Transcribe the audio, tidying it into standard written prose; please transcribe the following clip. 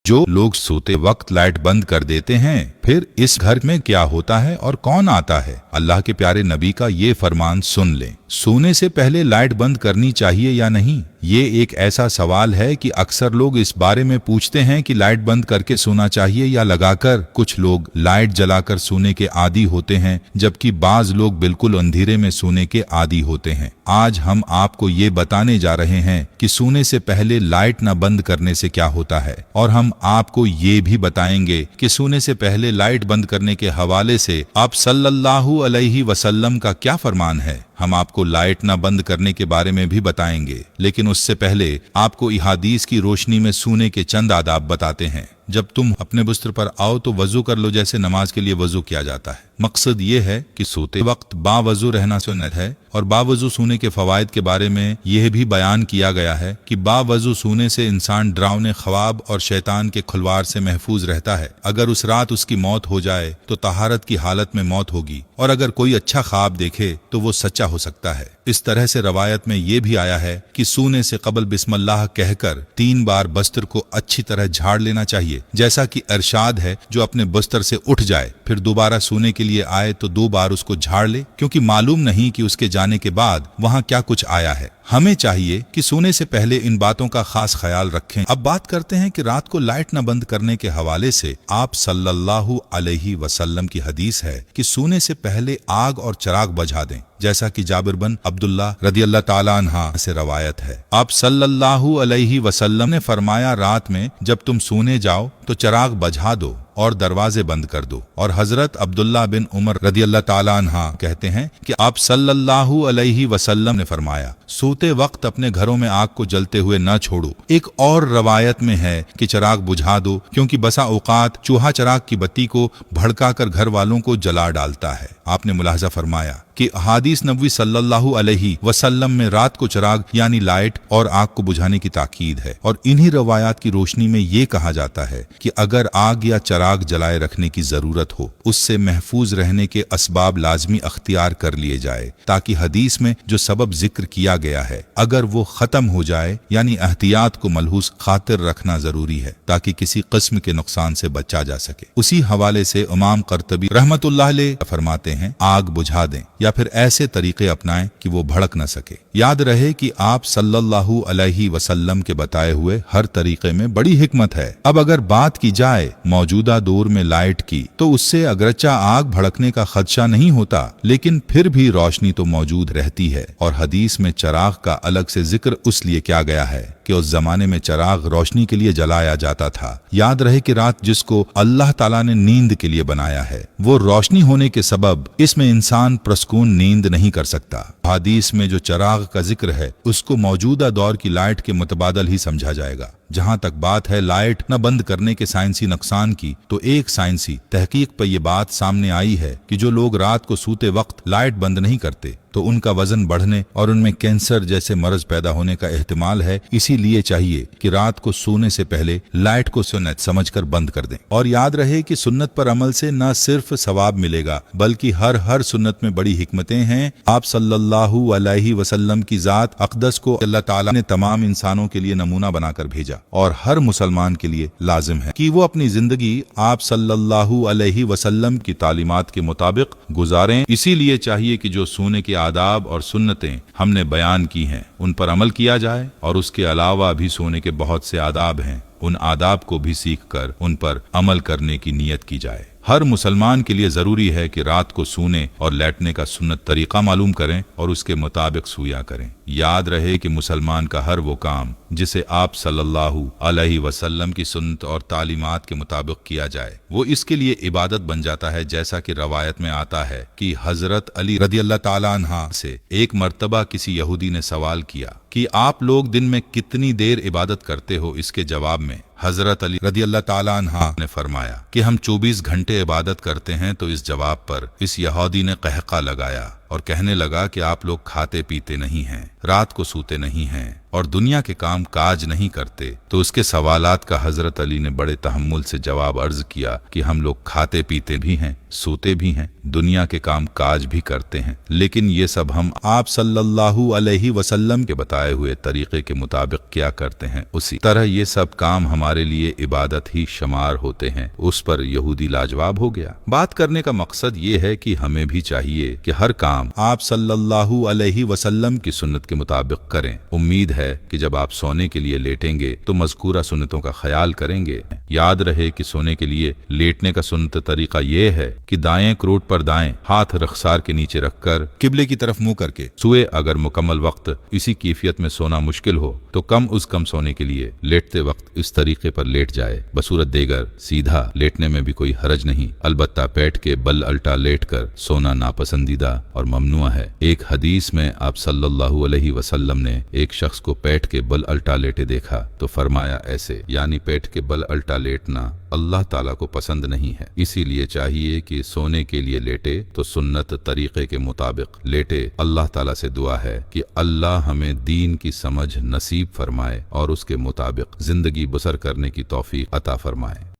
जो लोग सोते वक्त लाइट बंद कर देते हैं, फिर इस घर में क्या होता है और कौन आता है? अल्लाह के प्यारे नबी का ये फरमान सुन लें। सोने से पहले लाइट बंद करनी चाहिए या नहीं? ये एक ऐसा सवाल है कि अक्सर लोग इस बारे में पूछते हैं कि लाइट बंद करके सोना चाहिए या लगाकर। कुछ लोग लाइट जलाकर सोने के आदी होते हैं, जबकि बाज लोग बिल्कुल अंधेरे में सोने के आदी होते हैं। आज हम आपको ये बताने जा रहे हैं कि सोने से पहले लाइट न बंद करने से क्या होता है, और हम आपको ये भी बताएंगे कि सोने से पहले लाइट बंद करने के हवाले से आप सल्लल्लाहु अलैहि वसल्लम का क्या फरमान है। हम आपको लाइट न बंद करने के बारे में भी बताएंगे, लेकिन उससे पहले आपको इहादीस की रोशनी में सोने के चंद आदाब बताते हैं। जब तुम अपने बिस्तर पर आओ तो वजू कर लो, जैसे नमाज के लिए वजू किया जाता है। मकसद ये है कि सोते वक्त बावजू रहना सुन्नत है, और बावजू सोने के फवायद के बारे में यह भी बयान किया गया है कि बावजू सोने से इंसान डरावने ख्वाब और शैतान के खुलवार से महफूज रहता है। अगर उस रात उसकी मौत हो जाए तो तहारत की हालत में मौत होगी, और अगर कोई अच्छा ख्वाब देखे तो वो सच्चा हो सकता है। इस तरह से रवायत में ये भी आया है कि सोने से कबल बिस्मिल्लाह कहकर 3 बार बस्तर को अच्छी तरह झाड़ लेना चाहिए, जैसा कि इरशाद है, जो अपने बस्तर से उठ जाए फिर दोबारा सोने के लिए आए तो 2 बार उसको झाड़ ले, क्योंकि मालूम नहीं कि उसके जाने के बाद वहां क्या कुछ आया है। हमें चाहिए कि सोने से पहले इन बातों का खास ख्याल रखें। अब बात करते हैं कि रात को लाइट न बंद करने के हवाले से आप सल्लल्लाहु अलैहि वसल्लम की हदीस है कि सोने से पहले आग और चिराग बुझा दें, जैसा कि जाबिर बिन अब्दुल्लाह रदियल्लाहु ताला अन्हा से रवायत है। आप सल्लल्लाहु अलैहि वसल्लम ने फरमाया, रात में जब तुम सोने जाओ तो चिराग बुझा दो और दरवाजे बंद कर दो। और हजरत अब्दुल्लाह बिन उमर रदियल्लाहु ताला अन्हा कहते हैं कि आप सल्लल्लाहु अलैहि वसल्लम ने फरमाया, सोते वक्त अपने घरों में आग को जलते हुए न छोड़ो। एक और रवायत में है कि चिराग बुझा दो, क्योंकि बसा औकात चूहा चिराग की बत्ती को भड़काकर घर वालों को जला डालता है। आपने मुलाहजा फरमाया कि हदीस नबवी सल्लल्लाहु अलैहि वसल्लम में रात को चिराग यानी लाइट और आग को बुझाने की ताकीद है, और इन्हीं रवायात की रोशनी में ये कहा जाता है कि अगर आग या चिराग जलाए रखने की जरूरत हो, उससे महफूज रहने के असबाब लाजमी अख्तियार कर लिए जाए, ताकि हदीस में जो सबब जिक्र किया गया है अगर वो खत्म हो जाए, यानी एहतियात को मलहूस खातिर रखना जरूरी है, ताकि किसी किस्म के नुकसान से बचा जा सके। उसी हवाले से इमाम कर्तबी रहमतुल्लाह अलैह फरमाते हैं, आग बुझा दें या फिर ऐसे तरीके अपनाएं कि वो भड़क न सके। याद रहे कि आप सल्लल्लाहु अलैहि वसल्लम के बताए हुए हर तरीके में बड़ी हिकमत है। अब अगर बात की जाए मौजूदा दौर में लाइट की, तो उससे अगरचा आग भड़कने का खदशा नहीं होता, लेकिन फिर भी रोशनी तो मौजूद रहती है। और हदीस में चिराग का अलग से जिक्र उसलिए किया गया है कि उस जमाने में चिराग रोशनी के लिए जलाया जाता था। याद रहे कि रात जिसको अल्लाह ताला ने नींद के लिए बनाया है, वो रोशनी होने के सबब इसमें इंसान प्रसकून नींद नहीं कर सकता। हदीस में जो चिराग का जिक्र है उसको मौजूदा दौर की लाइट के मुतबादल ही समझा जाएगा। जहां तक बात है लाइट न बंद करने के साइंसी नुकसान की, तो एक साइंसी तहकीक पर यह बात सामने आई है कि जो लोग रात को सोते वक्त लाइट बंद नहीं करते तो उनका वजन बढ़ने और उनमें कैंसर जैसे मर्ज पैदा होने का एहतिमाल है। इसीलिए चाहिए कि रात को सोने से पहले लाइट को सुन्नत समझकर बंद कर दें। और याद रहे कि सुन्नत पर अमल से न सिर्फ सवाब मिलेगा, बल्कि हर सुन्नत में बड़ी हिकमतें हैं। आप सल्लल्लाहु अलैहि वसल्लम की जात अक़दस को अल्लाह ताला ने तमाम इंसानों के लिए नमूना बनाकर भेजा, और हर मुसलमान के लिए लाजिम है कि वो अपनी जिंदगी आप सल्लल्लाहु अलैहि वसल्लम की तालीमात के मुताबिक गुजारें। इसीलिए चाहिए कि जो सोने के आदाब और सुन्नतें हमने बयान की हैं उन पर अमल किया जाए, और उसके अलावा भी सोने के बहुत से आदाब हैं, उन आदाब को भी सीख कर उन पर अमल करने की नीयत की जाए। हर मुसलमान के लिए जरूरी है कि रात को सोने और लेटने का सुन्नत तरीका मालूम करें और उसके मुताबिक सोया करें। याद रहे कि मुसलमान का हर वो काम जिसे आप सल्लल्लाहु अलैहि वसल्लम की सुन्नत और तालीमात के मुताबिक किया जाए, वो इसके लिए इबादत बन जाता है। जैसा कि रवायत में आता है कि हजरत अली रदियल्लाहु ताला अन्हा से एक मर्तबा किसी यहूदी ने सवाल किया कि आप लोग दिन में कितनी देर इबादत करते हो। इसके जवाब में हजरत अली रदियल्लाहु ताला अन्हा ने फरमाया कि हम 24 घंटे इबादत करते हैं। तो इस जवाब पर इस यहूदी ने कहका लगाया और कहने लगा कि आप लोग खाते पीते नहीं हैं, रात को सोते नहीं हैं और दुनिया के काम काज नहीं करते। तो उसके सवालात का हजरत अली ने बड़े तहम्मुल से जवाब अर्ज किया कि हम लोग खाते पीते भी हैं, सोते भी हैं, दुनिया के काम काज भी करते हैं, लेकिन ये सब हम आप सल्लल्लाहु अलैहि वसल्लम के बताए हुए तरीके के मुताबिक क्या करते हैं, उसी तरह ये सब काम हमारे लिए इबादत ही शुमार होते हैं। उस पर यहूदी लाजवाब हो गया। बात करने का मकसद ये है कि हमें भी चाहिए कि हर काम आप सल्लल्लाहु अलैहि वसल्लम की सुन्नत के मुताबिक करें। उम्मीद है कि जब आप सोने के लिए लेटेंगे तो मज़कूरा सुन्नतों का ख्याल करेंगे। याद रहे कि सोने के लिए लेटने का सुन्नत तरीका ये है कि दाएं क्रोट पर दाएं हाथ रखसार के नीचे रखकर किबले की तरफ मुंह करके सोए। अगर मुकम्मल वक्त इसी कैफियत में सोना मुश्किल हो तो कम उस कम सोने के लिए लेटते वक्त इस तरीके पर लेट जाए। बसूरत देगर सीधा लेटने में भी कोई हरज नहीं, अलबत्ता पेट के बल अल्टा लेट कर सोना नापसंदीदा और ममनुआ है। एक हदीस में आप सल्लल्लाहु अलैहि वसल्लम ने एक शख्स को पेट के बल अल्टा लेटे देखा तो फरमाया ऐसे, यानी पेट के बल अल्टा लेटना अल्लाह ताला को पसंद नहीं है। इसीलिए चाहिए कि सोने के लिए लेटे तो सुन्नत तरीके के मुताबिक लेटे। अल्लाह ताला से दुआ है कि अल्लाह हमें दीन की समझ नसीब फरमाए और उसके मुताबिक जिंदगी बसर करने की तौफीक अता फरमाए।